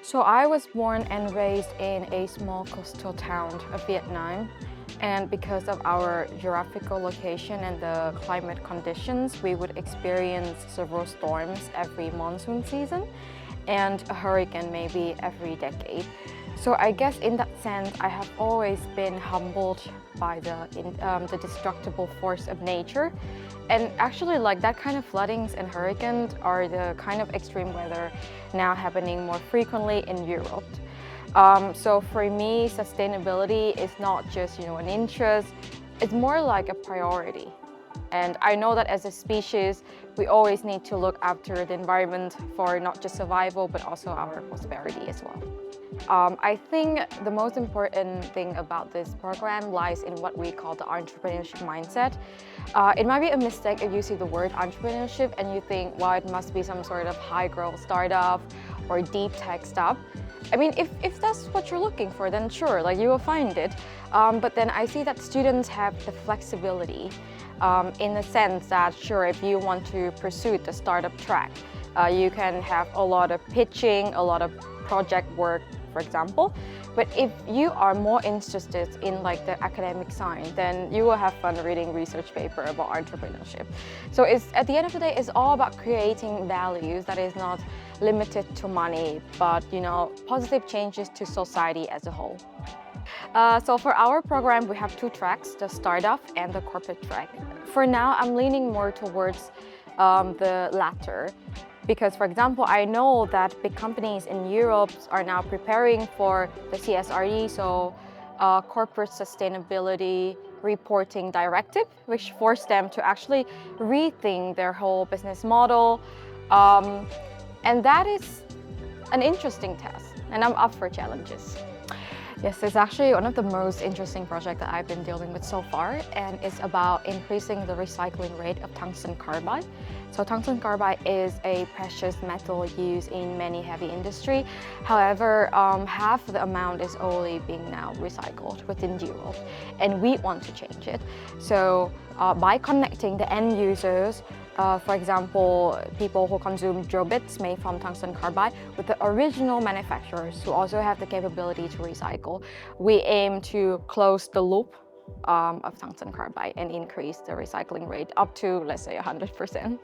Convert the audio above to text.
So I was born and raised in a small coastal town of Vietnam. And because of our geographical location and the climate conditions, we would experience several storms every monsoon season and a hurricane maybe every decade. So I guess in that sense, I have always been humbled by the destructible force of nature. And actually, like that kind of floodings and hurricanes are the kind of extreme weather now happening more frequently in Europe. So for me, sustainability is not just an interest, it's more like a priority. And I know that as a species, we always need to look after the environment for not just survival, but also our prosperity as well. I think the most important thing about this program lies in what we call the entrepreneurship mindset. It might be a mistake if you see the word entrepreneurship and you think, well, it must be some sort of high growth startup or deep tech stuff. I mean, if that's what you're looking for, then sure, like you will find it. But then I see that students have the flexibility in the sense that, sure, if you want to pursue the startup track, you can have a lot of pitching, a lot of project work, for example. But if you are more interested in like the academic side, then you will have fun reading research paper about entrepreneurship. So it's at the end of the day, it's all about creating values that is not limited to money, but positive changes to society as a whole. So for our program, we have two tracks, the startup and the corporate track. For now, I'm leaning more towards the latter. Because, for example, I know that big companies in Europe are now preparing for the CSRD, so Corporate Sustainability Reporting Directive, which forced them to actually rethink their whole business model. And that is an interesting task, and I'm up for challenges. Yes, it's actually one of the most interesting projects that I've been dealing with so far, and it's about increasing the recycling rate of tungsten carbide. So tungsten carbide is a precious metal used in many heavy industry. However, half the amount is only being now recycled within Europe, and we want to change it. So by connecting the end users, for example, people who consume drill bits made from tungsten carbide with the original manufacturers who also have the capability to recycle, we aim to close the loop of tungsten carbide and increase the recycling rate up to, let's say, 100%.